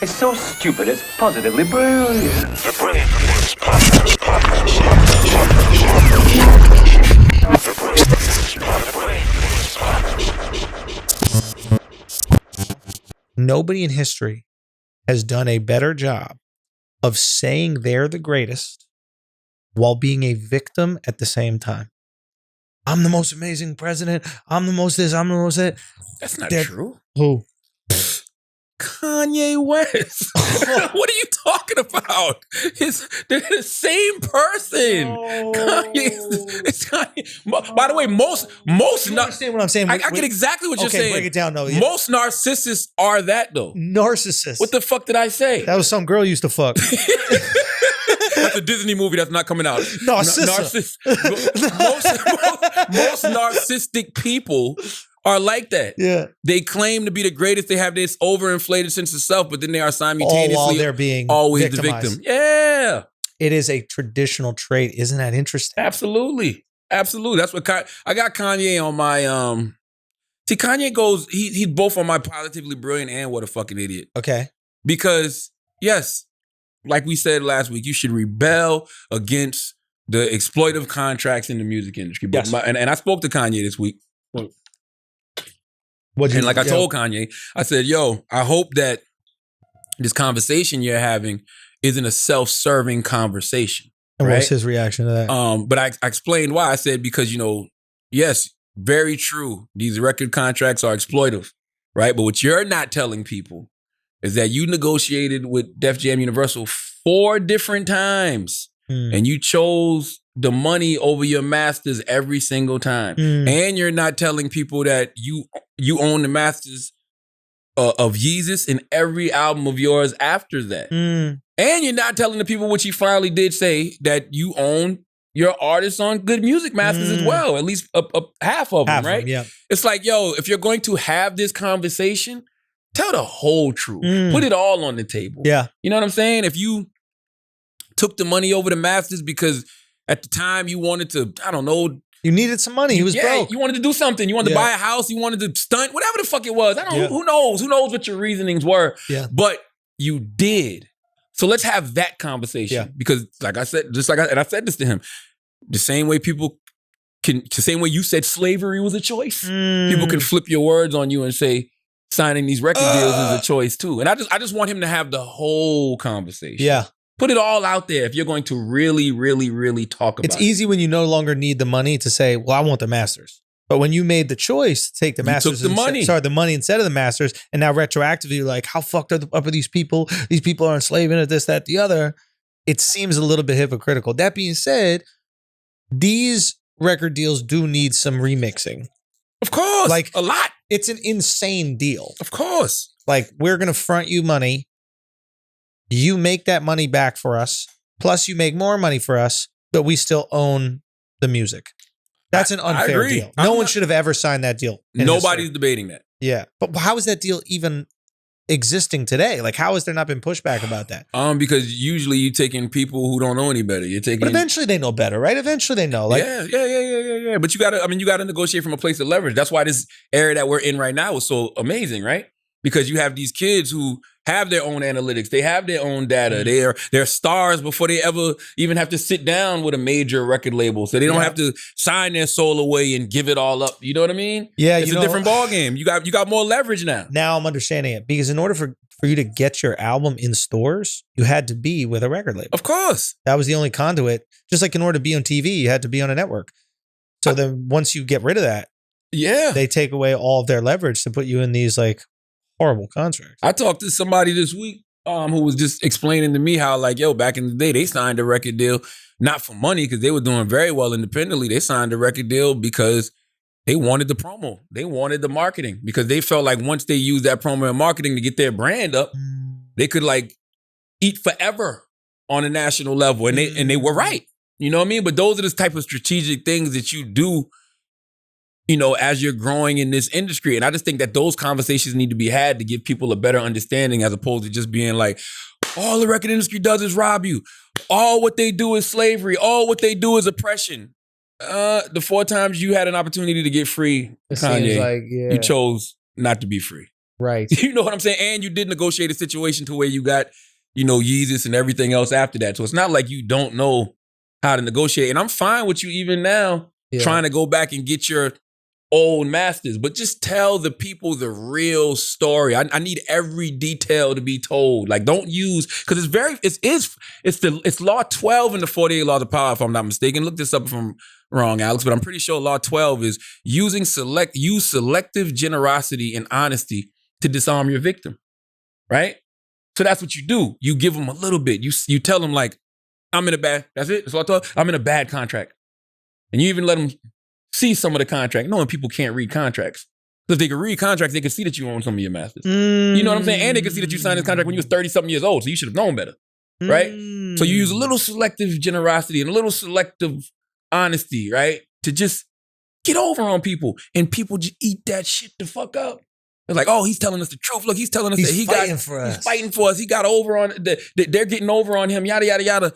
It's so stupid, it's positively brilliant. The Brilliant Idiots Podcast. Nobody in history has done a better job of saying they're the greatest while being a victim at the same time. I'm the most amazing president. I'm the most this. I'm the most that. That's not true. Who? Kanye West. What are you talking about? They're the same person. Oh. It's Kanye. By the way, most You understand what I'm saying? I get exactly what you're saying. Break it down, though. Yeah. Most narcissists are that, though. Narcissists. What the fuck did I say? That was some girl used to fuck. That's a Disney movie that's not coming out. Narcissists. Most narcissistic people are like that. Yeah. They claim to be the greatest. They have this overinflated sense of self, but then they are simultaneously all while they're being always victimized. the victim. Yeah. It is a traditional trait. Isn't that interesting? Absolutely. Absolutely. That's what I got Kanye on my see, Kanye goes, he's both on my positively brilliant and what a fucking idiot. Okay. Because, yes, like we said last week, you should rebel against the exploitive contracts in the music industry. But Yes. and I spoke to Kanye this week. And I told Kanye, I said, yo, I hope that this conversation you're having isn't a self-serving conversation. And right? what's his reaction to that? But I explained why. I said, because, yes, very true. These record contracts are exploitive, right? But what you're not telling people is that you negotiated with Def Jam Universal 4 different times and you chose the money over your masters every single time. And you're not telling people that you own the masters of Yeezus in every album of yours after that. And you're not telling the people, which you finally did say, that you own your artists on Good Music Masters as well, at least a half of them, right? Yeah. It's like, yo, if you're going to have this conversation, tell the whole truth. Put it all on the table. Yeah. You know what I'm saying? If you took the money over the masters because at the time you wanted to, I don't know. You needed some money. He was broke. You wanted to do something. You wanted to buy a house. You wanted to stunt. Whatever the fuck it was. I don't know. Who knows? Who knows what your reasonings were? Yeah. But you did. So let's have that conversation. Yeah. Because like I said, and I said this to him, the same way you said slavery was a choice, people can flip your words on you and say signing these record deals is a choice too. And I just want him to have the whole conversation. Yeah. Put it all out there if you're going to really, really, really talk about it. It's easy when you no longer need the money to say, well, I want the masters. But when you made the choice to take the masters, took the money. The money instead of the masters, and now retroactively, you're like, how fucked up are these people? These people are enslaving at this, that, the other. It seems a little bit hypocritical. That being said, these record deals do need some remixing. Of course. Like a lot. It's an insane deal. Of course. Like, we're going to front you money. You make that money back for us. Plus, you make more money for us, but we still own the music. That's an unfair deal. No one should have ever signed that deal. Nobody's debating that. Yeah. But how is that deal even existing today? Like, how has there not been pushback about that? Because usually you're taking people who don't know any better. But eventually they know better, right? Eventually they know. Like, yeah. But you gotta negotiate from a place of leverage. That's why this era that we're in right now is so amazing, right? Because you have these kids who have their own analytics. They have their own data. They're stars before they ever even have to sit down with a major record label. So they don't have to sign their soul away and give it all up. You know what I mean? Yeah, it's a different ballgame. You got more leverage now. Now I'm understanding it. Because in order for you to get your album in stores, you had to be with a record label. Of course. That was the only conduit. Just like in order to be on TV, you had to be on a network. So then once you get rid of that, they take away all of their leverage to put you in these like horrible contracts. I talked to somebody this week who was just explaining to me how, like, yo, back in the day, they signed a record deal not for money because they were doing very well independently. They signed a record deal because they wanted the promo. They wanted the marketing because they felt like once they used that promo and marketing to get their brand up, they could like eat forever on a national level. And they were right. You know what I mean? But those are the type of strategic things that you do, as you're growing in this industry. And I just think that those conversations need to be had to give people a better understanding as opposed to just being like, all the record industry does is rob you. All what they do is slavery. All what they do is oppression. The 4 times you had an opportunity to get free, Kanye, you chose not to be free. Right. You know what I'm saying? And you did negotiate a situation to where you got, Yeezus and everything else after that. So it's not like you don't know how to negotiate. And I'm fine with you even now trying to go back and get your old masters, but just tell the people the real story. I need every detail to be told. Like, don't use, because it's law 12 in the 48 laws of power, if I'm not mistaken. Look this up if I'm wrong, Alex, but I'm pretty sure law 12 is use selective generosity and honesty to disarm your victim, right? So that's what you do. You give them a little bit. You tell them, like, I'm in a bad, that's it, it's law 12, I'm in a bad contract. And you even let them see some of the contract, knowing people can't read contracts. Because if they can read contracts, they can see that you own some of your masters. You know what I'm saying? And they can see that you signed this contract when you were 30-something years old, so you should have known better, right? So you use a little selective generosity and a little selective honesty, right? To just get over on people. And people just eat that shit the fuck up. They're like, oh, he's telling us the truth. Look, he's telling us that he's fighting for us. He got over on, they're getting over on him, yada, yada, yada.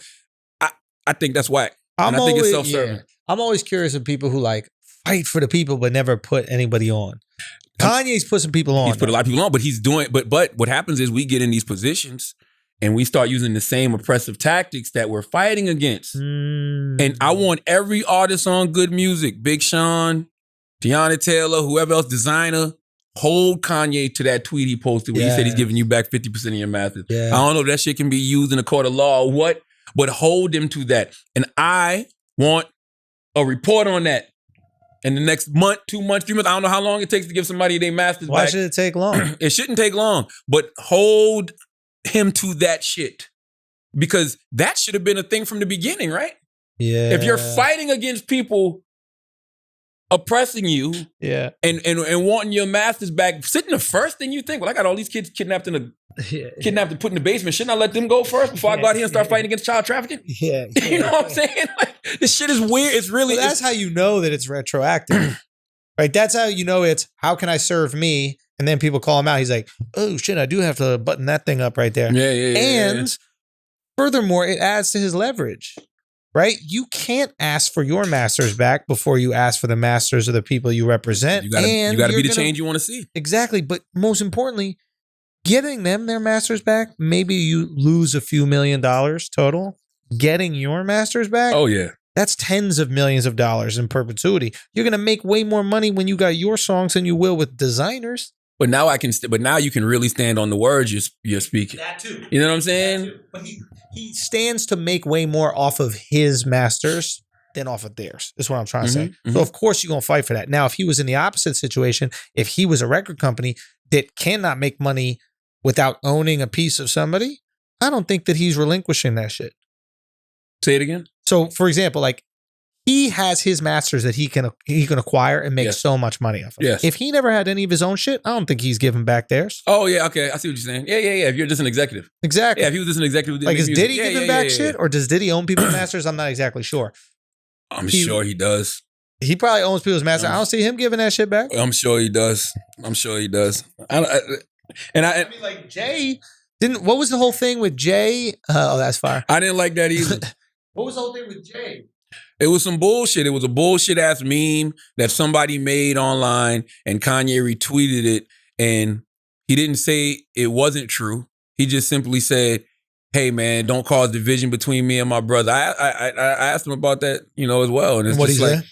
I think that's whack. I think it's self-serving. Yeah. I'm always curious of people who like fight for the people but never put anybody on. Kanye's put some people on. He's put a lot of people on, but he's doing. But what happens is we get in these positions and we start using the same oppressive tactics that we're fighting against. And I want every artist on Good Music, Big Sean, Tiana Taylor, whoever else, designer, hold Kanye to that tweet he posted where he said he's giving you back 50% of your masters. Yeah. I don't know if that shit can be used in a court of law or what, but hold him to that. And I want a report on that in the next month, 2 months, 3 months. I don't know how long it takes to give somebody their masters back. Why should it take long? It shouldn't take long, but hold him to that shit. Because that should have been a thing from the beginning, right? Yeah. If you're fighting against people oppressing you and wanting your masters back, sitting the first thing you think, well, I got all these kids kidnapped and put in the basement. Shouldn't I let them go first before I go out here and start fighting against child trafficking? Yeah. You know what I'm saying? Like, this shit is weird. It's really... Well, that's how you know that it's retroactive. Right? That's how you know it's, how can I serve me? And then people call him out. He's like, oh, shit, I do have to button that thing up right there. Yeah. And furthermore, it adds to his leverage. Right? You can't ask for your masters back before you ask for the masters of the people you represent. You gotta be the change you want to see. Exactly. But most importantly, getting them their masters back, maybe you lose a few $1 million total. Getting your masters back, oh yeah, that's tens of millions of dollars in perpetuity. You're gonna make way more money when you got your songs than you will with designers. But now now you can really stand on the words you're speaking. That too. You know what I'm saying? But he stands to make way more off of his masters than off of theirs. Is what I'm trying to say. So of course you're gonna fight for that. Now, if he was in the opposite situation, if he was a record company that cannot make money without owning a piece of somebody, I don't think that he's relinquishing that shit. Say it again. So, for example, like he has his masters that he can acquire and make so much money off of. Yes. If he never had any of his own shit, I don't think he's giving back theirs. Oh yeah, okay, I see what you're saying. Yeah. If you're just an executive, exactly. Yeah, if he was just an executive, like, is Diddy giving back shit, or does Diddy own people's masters? I'm not exactly sure. I'm sure he does. He probably owns people's masters. I don't see him giving that shit back. I'm sure he does. I mean, like Jay didn't. What was the whole thing with Jay? Oh, that's fire. I didn't like that either. What was the whole thing with Jay? It was some bullshit. It was a bullshit ass meme that somebody made online, and Kanye retweeted it, and he didn't say it wasn't true. He just simply said, "Hey man, don't cause division between me and my brother." I asked him about that, as well, and it's just like,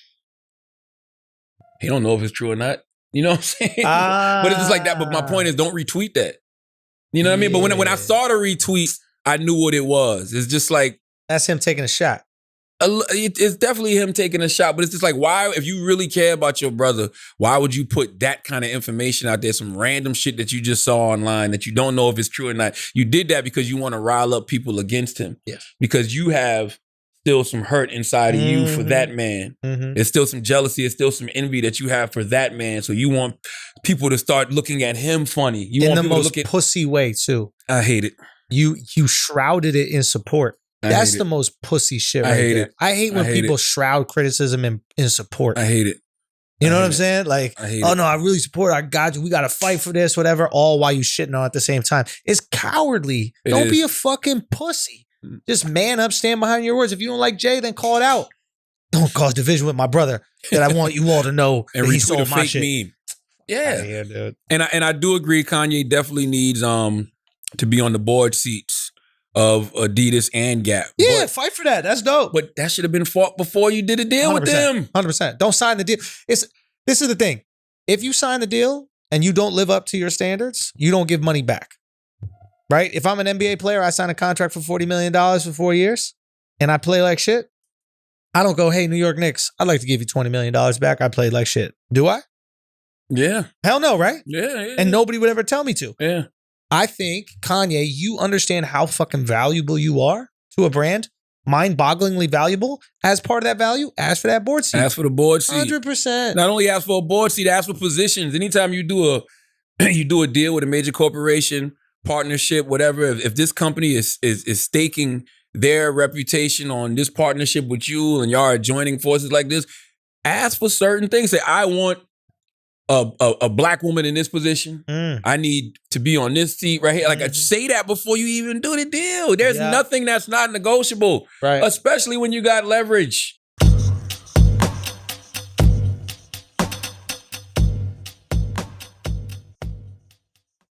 he don't know if it's true or not. You know what I'm saying? But it's just like that. But my point is, don't retweet that. You know what I mean? But when I saw the retweet, I knew what it was. It's just like, that's him taking a shot. It's definitely him taking a shot, but it's just like, why, if you really care about your brother, why would you put that kind of information out there, some random shit that you just saw online that you don't know if it's true or not? You did that because you want to rile up people against him. Yes. Because you have still some hurt inside of you for that man. There's still some jealousy, there's still some envy that you have for that man. So you want people to start looking at him funny. You in want the people most to look at pussy way too. I hate it. You shrouded it in support. That's the most pussy shit right there. I hate when people shroud criticism in support. I hate it. You know what I'm saying? Like, oh no, I really support it. I got you. We got to fight for this, whatever. All while you shitting on it at the same time. It's cowardly. Don't be a fucking pussy. Just man up, stand behind your words. If you don't like Jay, then call it out. Don't cause division with my brother that I want you all to know and that he retweet sold a my fake shit. meme. Yeah. outta here, dude. And I do agree Kanye definitely needs to be on the board seats of Adidas and Gap. Yeah, fight for that. That's dope. But that should have been fought before you did a deal with them. 100%. Don't sign the deal. This is the thing. If you sign the deal and you don't live up to your standards, you don't give money back. Right? If I'm an NBA player, I sign a contract for $40 million for 4 years and I play like shit. I don't go, hey, New York Knicks, I'd like to give you $20 million back. I played like shit. Do I? Yeah. Hell no, right? Yeah. And nobody would ever tell me to. Yeah. I think, Kanye, you understand how fucking valuable you are to a brand, mind-bogglingly valuable. As part of that value, ask for that board seat. Ask for the board seat. 100%. Not only ask for a board seat, ask for positions. Anytime you do a deal with a major corporation, partnership, whatever, if this company is staking their reputation on this partnership with you and y'all are joining forces like this, ask for certain things. Say, I want a black woman in this position. I need to be on this seat right here. Like, say that before you even do the deal. There's nothing that's not negotiable, right? Especially when you got leverage.